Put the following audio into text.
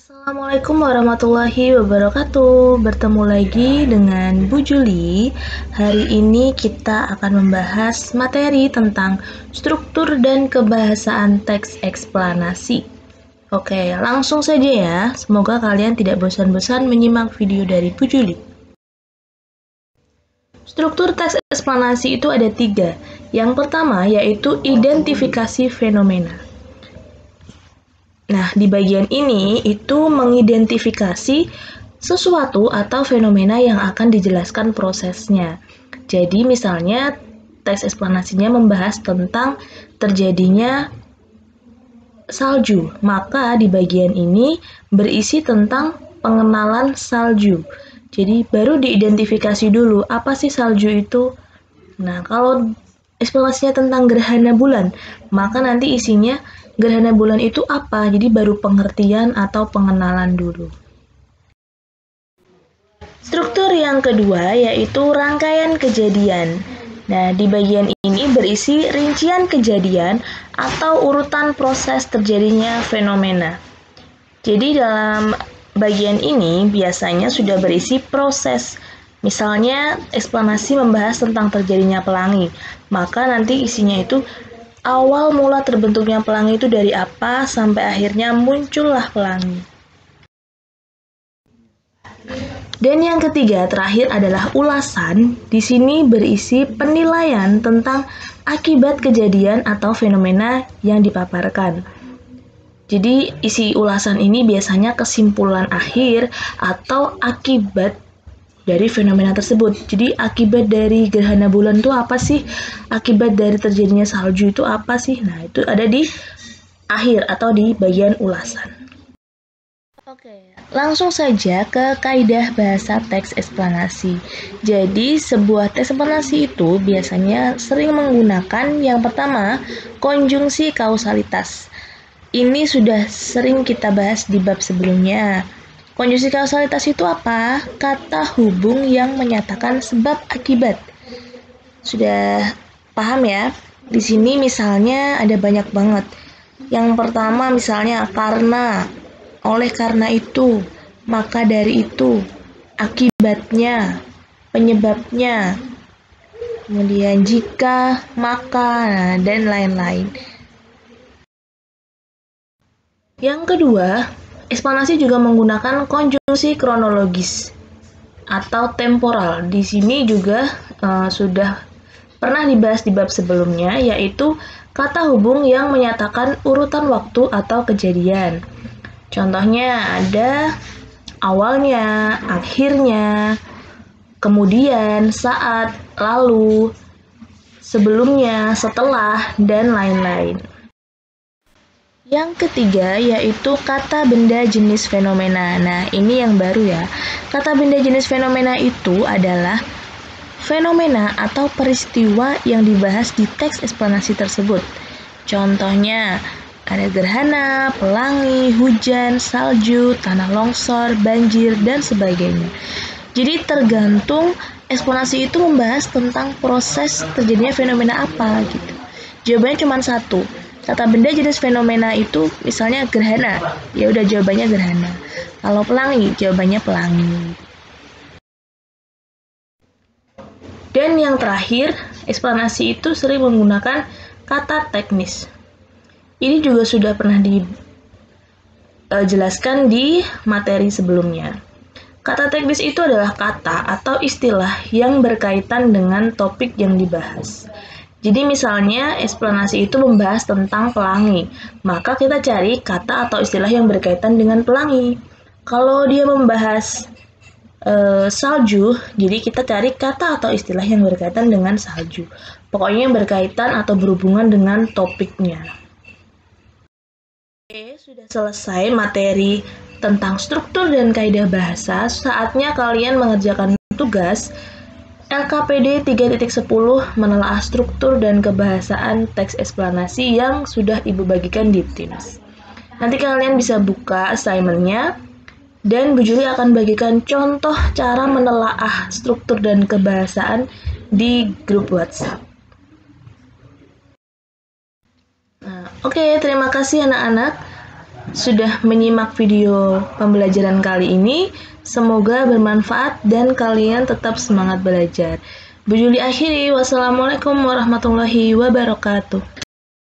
Assalamualaikum warahmatullahi wabarakatuh. Bertemu lagi dengan Bu Juli. Hari ini kita akan membahas materi tentang struktur dan kebahasaan teks eksplanasi. Oke, langsung saja ya. Semoga kalian tidak bosan-bosan menyimak video dari Bu Juli. Struktur teks eksplanasi itu ada 3. Yang pertama yaitu identifikasi fenomena. Nah, di bagian ini itu mengidentifikasi sesuatu atau fenomena yang akan dijelaskan prosesnya. Jadi, misalnya teks eksplanasinya membahas tentang terjadinya salju, maka di bagian ini berisi tentang pengenalan salju. Jadi, baru diidentifikasi dulu apa sih salju itu. Nah, kalau eksplanasinya tentang gerhana bulan, maka nanti isinya gerhana bulan itu apa? Jadi baru pengertian atau pengenalan dulu. Struktur yang kedua yaitu rangkaian kejadian. Nah, di bagian ini berisi rincian kejadian atau urutan proses terjadinya fenomena. Jadi dalam bagian ini biasanya sudah berisi proses. Misalnya eksplanasi membahas tentang terjadinya pelangi, maka nanti isinya itu awal mula terbentuknya pelangi itu dari apa sampai akhirnya muncullah pelangi. Dan yang ketiga terakhir adalah ulasan. Di sini berisi penilaian tentang akibat kejadian atau fenomena yang dipaparkan. Jadi isi ulasan ini biasanya kesimpulan akhir atau akibat dari fenomena tersebut. Jadi akibat dari gerhana bulan itu apa sih? Akibat dari terjadinya salju itu apa sih? Nah, itu ada di akhir atau di bagian ulasan. Oke, langsung saja ke kaidah bahasa teks eksplanasi. Jadi, sebuah teks eksplanasi itu biasanya sering menggunakan yang pertama, konjungsi kausalitas. Ini sudah sering kita bahas di bab sebelumnya. Konjungsi kausalitas itu apa? Kata hubung yang menyatakan sebab akibat. Sudah paham ya? Di sini misalnya ada banyak banget. Yang pertama misalnya karena, oleh karena itu, maka dari itu, akibatnya, penyebabnya, kemudian jika, maka, dan lain-lain. Yang kedua, eksplanasi juga menggunakan konjungsi kronologis atau temporal. Di sini juga sudah pernah dibahas di bab sebelumnya, yaitu kata hubung yang menyatakan urutan waktu atau kejadian. Contohnya ada awalnya, akhirnya, kemudian, saat, lalu, sebelumnya, setelah, dan lain-lain. Yang ketiga yaitu kata benda jenis fenomena. Nah, ini yang baru ya. Kata benda jenis fenomena itu adalah fenomena atau peristiwa yang dibahas di teks eksplanasi tersebut. Contohnya, ada gerhana, pelangi, hujan, salju, tanah longsor, banjir, dan sebagainya. Jadi tergantung eksplanasi itu membahas tentang proses terjadinya fenomena apa gitu. Jawabannya cuma satu. Kata benda jenis fenomena itu misalnya gerhana, ya udah jawabannya gerhana. Kalau pelangi, jawabannya pelangi. Dan yang terakhir, eksplanasi itu sering menggunakan kata teknis. Ini juga sudah pernah dijelaskan di materi sebelumnya. Kata teknis itu adalah kata atau istilah yang berkaitan dengan topik yang dibahas. Jadi misalnya eksplanasi itu membahas tentang pelangi, maka kita cari kata atau istilah yang berkaitan dengan pelangi. Kalau dia membahas salju, jadi kita cari kata atau istilah yang berkaitan dengan salju. Pokoknya yang berkaitan atau berhubungan dengan topiknya. Oke, sudah selesai materi tentang struktur dan kaidah bahasa. Saatnya kalian mengerjakan tugas LKPD 3.10 menelaah struktur dan kebahasaan teks eksplanasi yang sudah Ibu bagikan di Teams. Nanti kalian bisa buka assignment-nya dan Bu Juli akan bagikan contoh cara menelaah struktur dan kebahasaan di grup WhatsApp. Nah, oke, terima kasih anak-anak. sudah menyimak video pembelajaran kali ini. Semoga bermanfaat dan kalian tetap semangat belajar. Bu Juli akhiri, wassalamualaikum warahmatullahi wabarakatuh.